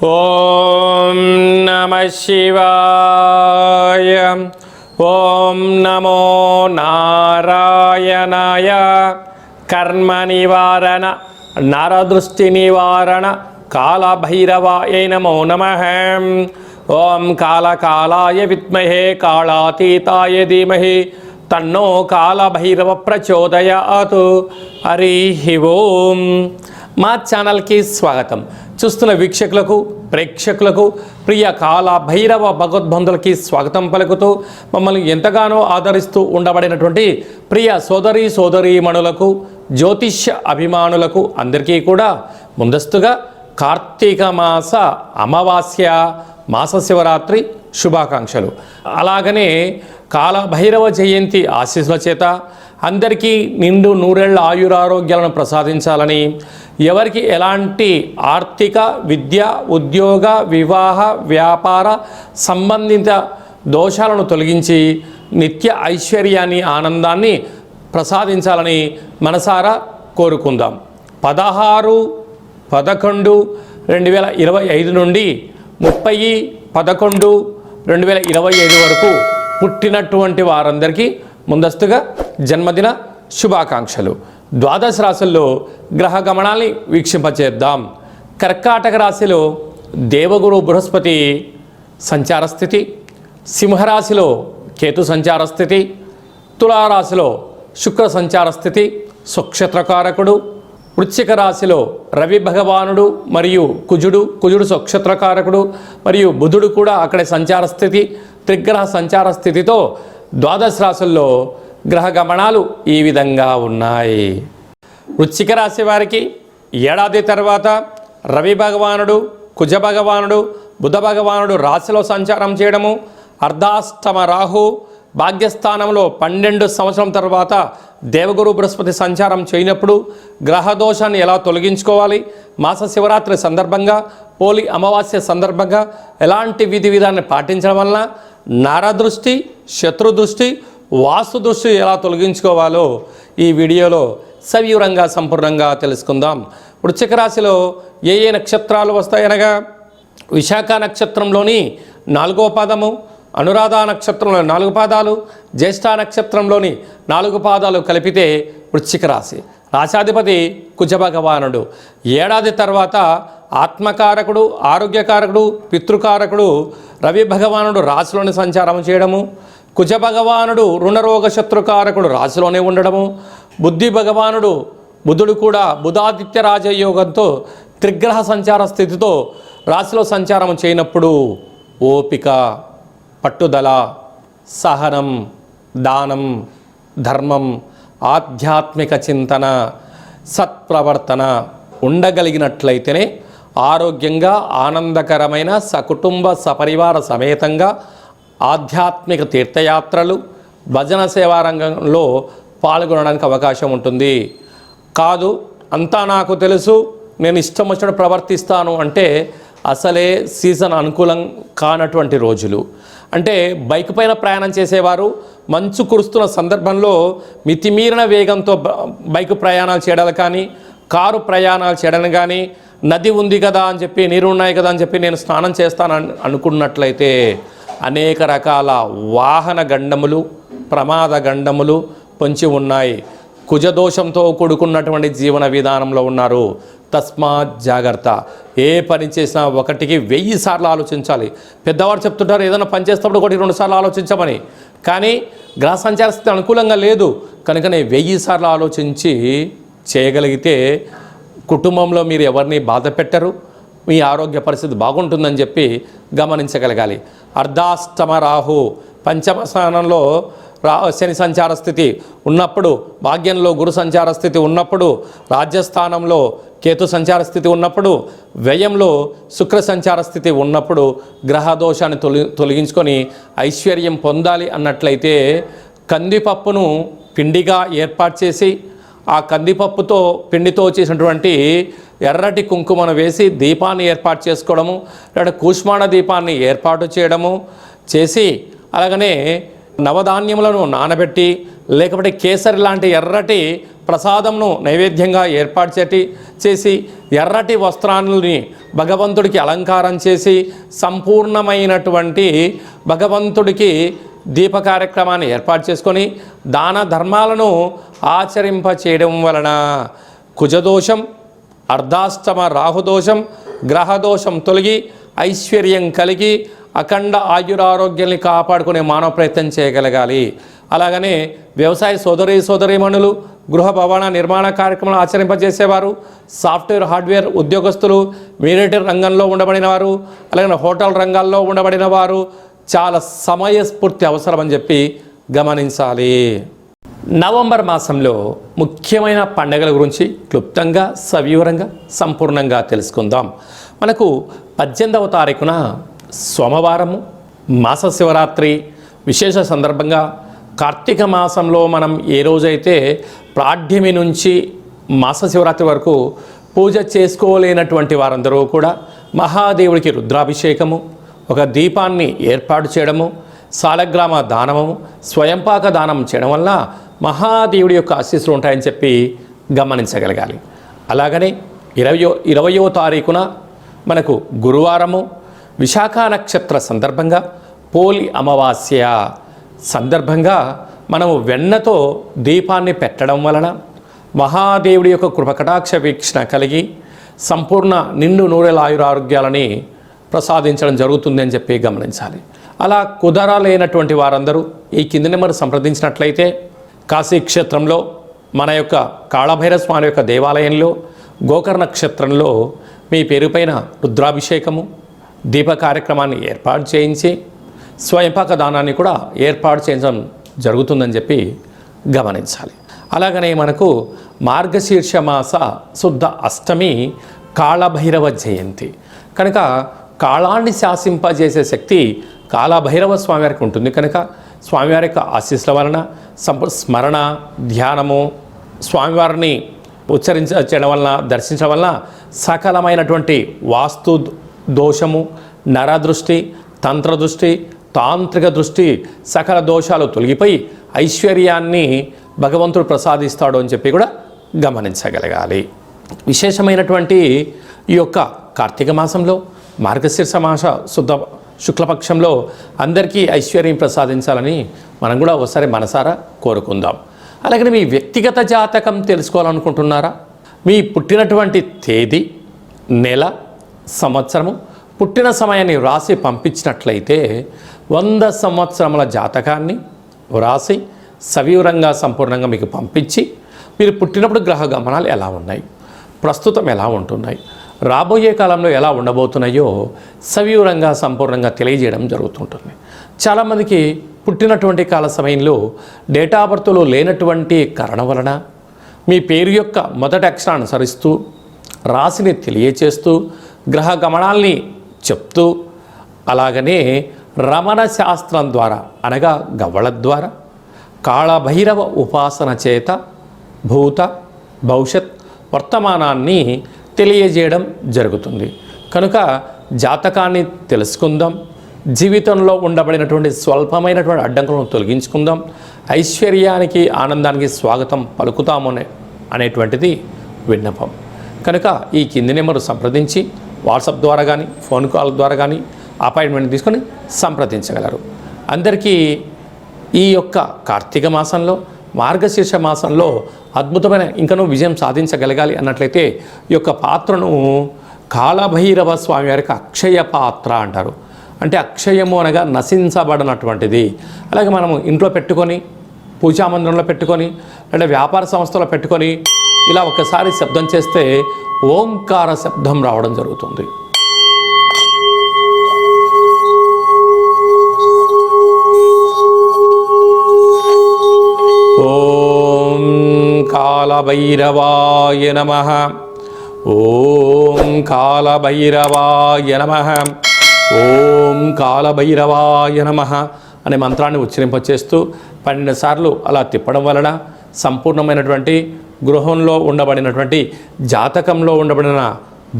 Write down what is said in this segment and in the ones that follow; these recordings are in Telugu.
ఓం నమః శివాయ. ఓం నమో నారాయణాయ. కర్మ నివారణ నరదృష్టి నివారణ కాళభైరవాయ నమో నమః. ఓం కాళకాలాయ విద్మహే కాళాతీతాయ ధీమహి తన్నో కాళభైరవ ప్రచోదయాత్. హరి ఓం. మా ఛానల్కి స్వాగతం. చూస్తున్న వీక్షకులకు, ప్రేక్షకులకు, ప్రియ కాళభైరవ భగవద్బంధులకి స్వాగతం పలుకుతూ మమ్మల్ని ఎంతగానో ఆదరిస్తూ ఉండబడినటువంటి ప్రియ సోదరీమణులకు, జ్యోతిష్య అభిమానులకు అందరికీ కూడా ముందస్తుగా కార్తీక మాస అమావాస్య మాస శివరాత్రి శుభాకాంక్షలు. అలాగనే కాళభైరవ జయంతి ఆశీస్సుల చేత అందరికీ నిండు నూరేళ్ల ఆయురారోగ్యాలను ప్రసాదించాలని, ఎవరికి ఎలాంటి ఆర్థిక, విద్య, ఉద్యోగ, వివాహ, వ్యాపార సంబంధిత దోషాలను తొలగించి నిత్య ఐశ్వర్యాన్ని, ఆనందాన్ని ప్రసాదించాలని మనసారా కోరుకుందాం. 16/11/2025 నుండి 30/11/2025 వరకు పుట్టినటువంటి వారందరికీ ముందస్తుగా జన్మదిన శుభాకాంక్షలు. ద్వాదశ రాశుల్లో గ్రహ గమనాల్ని వీక్షింపచేద్దాం. కర్కాటక రాశిలో దేవగురు బృహస్పతి సంచార స్థితి, సింహరాశిలో కేతు సంచార స్థితి, తులారాశిలో శుక్ర సంచార స్థితి స్వక్షత్రకారకుడు, వృశ్చిక రాశిలో రవి భగవానుడు మరియు కుజుడు స్వక్షత్రకారకుడు మరియు బుధుడు కూడా అక్కడే సంచార స్థితి, త్రిగ్రహ సంచార స్థితితో ద్వాదశ రాశుల్లో గ్రహ గమనాలు ఈ విధంగా ఉన్నాయి. వృశ్చిక రాశి వారికి ఏడాది తర్వాత రవి భగవానుడు, కుజ భగవానుడు, బుధ భగవానుడు రాశిలో సంచారం చేయడము, అర్ధాష్టమ రాహు భాగ్యస్థానంలో 12 సంవత్సరం తర్వాత దేవగురు బృహస్పతి సంచారం చేయనప్పుడు గ్రహదోషాన్ని ఎలా తొలగించుకోవాలి, మాస శివరాత్రి సందర్భంగా, పోలి అమావాస్య సందర్భంగా ఎలాంటి విధి విధాన్ని పాటించడం వలన నరదృష్టి, శత్రుదృష్టి, వాస్తు దృష్టి ఎలా తొలగించుకోవాలో ఈ వీడియోలో సవివరంగా సంపూర్ణంగా తెలుసుకుందాం. వృశ్చిక రాశిలో ఏ నక్షత్రాలు వస్తాయనగా విశాఖ నక్షత్రంలోని 4వ పాదము, అనురాధ నక్షత్రంలోని 4 పాదాలు, జ్యేష్ఠ నక్షత్రంలోని 4 పాదాలు కలిపితే వృశ్చిక రాశి. రాశాధిపతి కుజ భగవానుడు. ఏడాది తర్వాత ఆత్మకారకుడు, ఆరోగ్యకారకుడు, పితృకారకుడు రవి భగవానుడు రాశిలోని సంచారం చేయడము, కుజ భగవానుడు రుణరోగ శత్రుకారకుడు రాశిలోనే ఉండడము, బుద్ధి భగవానుడు బుధుడు కూడా బుధాదిత్య రాజయోగంతో త్రిగ్రహ సంచార స్థితితో రాశిలో సంచారం చేయనప్పుడు ఓపిక, పట్టుదల, సహనం, దానం, ధర్మం, ఆధ్యాత్మిక చింతన, సత్ప్రవర్తన ఉండగలిగినట్లయితేనే ఆరోగ్యంగా, ఆనందకరమైన సకుటుంబ సపరివార సమేతంగా ఆధ్యాత్మిక తీర్థయాత్రలు, భజన సేవా రంగంలో పాల్గొనడానికి అవకాశం ఉంటుంది. కాదు అంతా నాకు తెలుసు, నేను ఇష్టం వచ్చినట్టు ప్రవర్తిస్తాను అంటే అసలే సీజన్ అనుకూలం కానటువంటి రోజులు. అంటే బైక్ పైన ప్రయాణం చేసేవారు మంచు కురుస్తున్న సందర్భంలో మితిమీరిన వేగంతో బైక్ ప్రయాణాలు చేయడం కానీ, కారు ప్రయాణాలు చేయడం కానీ, నది ఉంది కదా అని చెప్పి, నీరు ఉన్నాయి కదా అని చెప్పి నేను స్నానం చేస్తాను అనుకున్నట్లయితే అనేక రకాల వాహన గండములు, ప్రమాద గండములు పొంచి ఉన్నాయి. కుజదోషంతో కూడుకున్నటువంటి జీవన విధానంలో ఉన్నారు. తస్మాత్ జాగ్రత్త. ఏ పని చేసినా 1కి 1000 సార్లు ఆలోచించాలి. పెద్దవారు చెప్తుంటారు ఏదైనా పని చేసేటప్పుడు 1-2 సార్లు ఆలోచించమని. కానీ గ్రహ సంచార స్థితి అనుకూలంగా లేదు కనుకనే 1000 సార్లు ఆలోచించి చేయగలిగితే కుటుంబంలో మీరు ఎవరిని బాధ పెట్టరు, మీ ఆరోగ్య పరిస్థితి బాగుంటుందని చెప్పి గమనించగలగాలి. అర్ధాష్టమ రాహు పంచమ స్థానంలో శని సంచార స్థితి ఉన్నప్పుడు, భాగ్యంలో గురు సంచార స్థితి ఉన్నప్పుడు, రాజ్యస్థానంలో కేతు సంచార స్థితి ఉన్నప్పుడు, వ్యయంలో శుక్ర సంచార స్థితి ఉన్నప్పుడు గ్రహదోషాన్ని తొలగించుకొని ఐశ్వర్యం పొందాలి అన్నట్లయితే కందిపప్పును పిండిగా ఏర్పాటు చేసి ఆ కందిపప్పుతో పిండితో చేసినటువంటి ఎర్రటి కుంకుమను వేసి దీపాన్ని ఏర్పాటు చేసుకోవడము, లేదా కూష్మాణ దీపాన్ని ఏర్పాటు చేయడము చేసి, అలాగనే నవధాన్యములను నానబెట్టి లేకపోతే కేసరి లాంటి ఎర్రటి ప్రసాదంను నైవేద్యంగా ఏర్పాటు చేసి ఎర్రటి వస్త్రాలని భగవంతుడికి అలంకారం చేసి సంపూర్ణమైనటువంటి భగవంతుడికి దీప కార్యక్రమాన్ని ఏర్పాటు చేసుకొని దాన ధర్మాలను ఆచరింప చేయడం వలన కుజదోషం, అర్ధాష్టమ రాహుదోషం, గ్రహదోషం తొలగి ఐశ్వర్యం కలిగి అఖండ ఆయురారోగ్యాన్ని కాపాడుకునే మానవ ప్రయత్నం చేయగలగాలి. అలాగనే వ్యవసాయ సోదరీమణులు, గృహ భవన నిర్మాణ కార్యక్రమాలు ఆచరింపజేసేవారు, సాఫ్ట్వేర్ హార్డ్వేర్ ఉద్యోగస్తులు, మిలిటరీ రంగంలో ఉండబడిన వారు, అలాగే హోటల్ రంగాల్లో ఉండబడిన వారు చాలా సమయస్ఫూర్తి అవసరమని చెప్పి గమనించాలి. నవంబర్ మాసంలో ముఖ్యమైన పండుగల గురించి క్లుప్తంగా సవివరంగా సంపూర్ణంగా తెలుసుకుందాం. మనకు 18వ తారీఖున సోమవారము మాస శివరాత్రి విశేష సందర్భంగా కార్తీక మాసంలో మనం ఏ రోజైతే ప్రాఢ్యమి నుంచి మాస శివరాత్రి వరకు పూజ చేసుకోలేనటువంటి వారందరూ కూడా మహాదేవుడికి రుద్రాభిషేకము, ఒక దీపాన్ని ఏర్పాటు చేయడము, సాలగ్రామ దానము, స్వయంపాక దానం చేయడం వల్ల మహాదేవుడి యొక్క ఆశీస్సులు ఉంటాయని చెప్పి గమనించగలగాలి. అలాగనే 20వ తారీఖున మనకు గురువారము విశాఖ నక్షత్ర సందర్భంగా పోలి అమావాస్య సందర్భంగా మనము వెన్నతో దీపాన్ని పెట్టడం వలన మహాదేవుడి యొక్క కృపకటాక్ష వీక్షణ కలిగి సంపూర్ణ నిండు నూరెల ఆయురారోగ్యాలని ప్రసాదించడం జరుగుతుంది అని చెప్పి గమనించాలి. అలా కుదరలేనటువంటి వారందరూ ఈ కింది నెంబర్ సంప్రదించినట్లయితే కాశీ క్షేత్రంలో మన యొక్క కాళభైరవ స్వామి యొక్క దేవాలయంలో గోకర్ణ నక్షత్రంలో మీ పేరుపైన రుద్రాభిషేకము, దీప కార్యక్రమాన్ని ఏర్పాటు చేయించి స్వయంపాక దానాన్ని కూడా ఏర్పాటు చేయడం జరుగుతుందని చెప్పి గమనించాలి. అలాగనే మనకు మార్గశీర్ష మాస శుద్ధ అష్టమి కాళభైరవ జయంతి కనుక కాళాన్ని శాసింపజేసే శక్తి కాళభైరవ స్వామివారికి ఉంటుంది. కనుక స్వామివారి యొక్క ఆశీస్సుల వలన స్మరణ, ధ్యానము, స్వామివారిని చేయడం వలన, దర్శించడం వలన సకలమైనటువంటి వాస్తు దోషము, నరదృష్టి, తంత్రదృష్టి, తాంత్రిక దృష్టి సకల దోషాలు తొలగిపోయి ఐశ్వర్యాన్ని భగవంతుడు ప్రసాదిస్తాడు అని చెప్పి కూడా గమనించగలగాలి. విశేషమైనటువంటి ఈ యొక్క కార్తీక మాసంలో మార్గశీర్ష మాస శుద్ధ శుక్లపక్షంలో అందరికీ ఐశ్వర్యం ప్రసాదించాలని మనం కూడా ఒకసారి మనసారా కోరుకుందాం. అలాగే మీ వ్యక్తిగత జాతకం తెలుసుకోవాలనుకుంటున్నారా? మీ పుట్టినటువంటి తేదీ, నెల, సంవత్సరము, పుట్టిన సమయాన్ని వ్రాసి పంపించినట్లయితే 100 సంవత్సరముల జాతకాన్ని వ్రాసి సవివరంగా సంపూర్ణంగా మీకు పంపించి మీరు పుట్టినప్పుడు గ్రహ గమనాలు ఎలా ఉన్నాయి, ప్రస్తుతం ఎలా ఉంటున్నాయి, రాబోయే కాలంలో ఎలా ఉండబోతున్నాయో సవివరంగా సంపూర్ణంగా తెలియజేయడం జరుగుతుంటుంది. చాలామందికి పుట్టినటువంటి కాల సమయంలో డేటా ఆఫ్ బర్త్లో లేనటువంటి కారణం వలన మీ పేరు యొక్క మొదటి అక్షరాన్ని అనుసరిస్తూ రాశిని తెలియచేస్తూ గ్రహ గమనాల్ని చెప్తూ అలాగనే రమణ శాస్త్రం ద్వారా అనగా గవ్వళ ద్వారా కాళభైరవ ఉపాసన చేత భూత భవిష్యత్ వర్తమానాన్ని తెలియజేయడం జరుగుతుంది. కనుక జాతకాన్ని తెలుసుకుందాం, జీవితంలో ఉండబడినటువంటి స్వల్పమైనటువంటి అడ్డంకులను తొలగించుకుందాం, ఐశ్వర్యానికి ఆనందానికి స్వాగతం పలుకుతాము అనేటువంటిది విన్నపం. కనుక ఈ కింది నెంబరు సంప్రదించి వాట్సాప్ ద్వారా కానీ ఫోన్ కాల్ ద్వారా కానీ అపాయింట్మెంట్ తీసుకొని సంప్రదించగలరు. అందరికీ ఈ యొక్క కార్తీక మాసంలో మార్గశీర్ష మాసంలో అద్భుతమైన ఇంకనూ విజయం సాధించగలగాలి అన్నట్లయితే ఈ యొక్క పాత్రను కాళభైరవ స్వామి వారికి అక్షయ పాత్ర అంటారు. అంటే అక్షయము అనగా నశించబడినటువంటిది. అలాగే మనము ఇంట్లో పెట్టుకొని, పూజామందిరంలో పెట్టుకొని, అంటే వ్యాపార సంస్థలో పెట్టుకొని ఇలా ఒకసారి శబ్దం చేస్తే ఓంకార శబ్దం రావడం జరుగుతుంది. ఓం కాళభైరవాయ నమః, ఓం కాళభైరవాయ నమః, ఓం కాళభైరవాయ నమః అనే మంత్రాన్ని ఉచ్చరింపచేస్తూ 12 సార్లు అలా తిప్పడం వలన సంపూర్ణమైనటువంటి గృహంలో ఉండబడినటువంటి జాతకంలో ఉండబడిన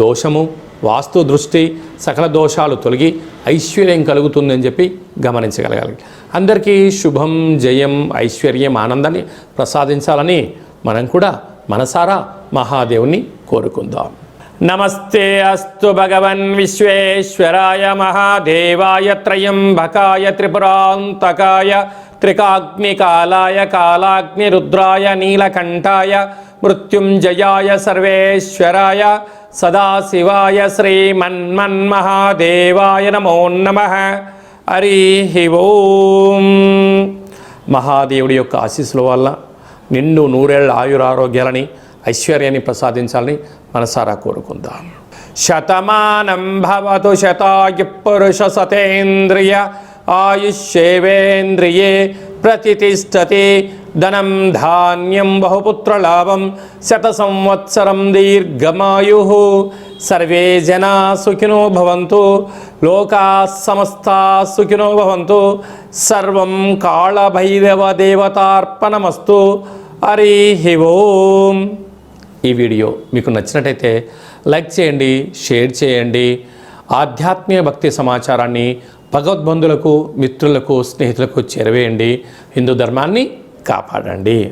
దోషము, వాస్తు దృష్టి, సకల దోషాలు తొలగి ఐశ్వర్యం కలుగుతుందని చెప్పి గమనించగలగాలి. అందరికీ శుభం, జయం, ఐశ్వర్యం, ఆనందాన్ని ప్రసాదించాలని మనం కూడా మనసారా మహాదేవుని కోరుకుందాం. నమస్తే అస్తు భగవన్ విశ్వేశ్వరాయ మహాదేవాయ త్రయంబకాయ త్రిపురాంతకాయ త్రికాగ్నికాలాయ కాలాగ్నిరుద్రాయ నీలకంఠాయ మృత్యుంజయాయ సర్వేశ్వరాయ సదాశివాయ శ్రీమన్మన్మహాదేవాయ నమో నమః. హరి ఓం. మహాదేవుడి యొక్క ఆశీస్సుల వల్ల నిండు నూరేళ్ల ఆయురారోగ్యాలని ఐశ్వర్యాన్ని ప్రసాదించాలని మనసారా కోరుకుందాం. శతమానం భవతు శతాయు పురుష సతేంద్రియ ఆయుష్యేవేంద్రియే ప్రతిష్టతి. ధనం ధాన్యం బహుపుత్రలాభం శత సంవత్సరం దీర్ఘమాయు. సర్వే జనా సుఖినో భవంతు. లోకా సమస్తా సుఖినో భవంతు. సర్వం కాళభైరవ దేవతార్పణమస్తు. హరి ఓం. ఈ వీడియో మీకు నచ్చినట్టయితే లైక్ చేయండి, షేర్ చేయండి. ఆధ్యాత్మిక భక్తి సమాచారాన్ని భగవద్బంధులకు, మిత్రులకు, స్నేహితులకు చేరవేయండి. హిందూ ధర్మాన్ని కాపాడండి.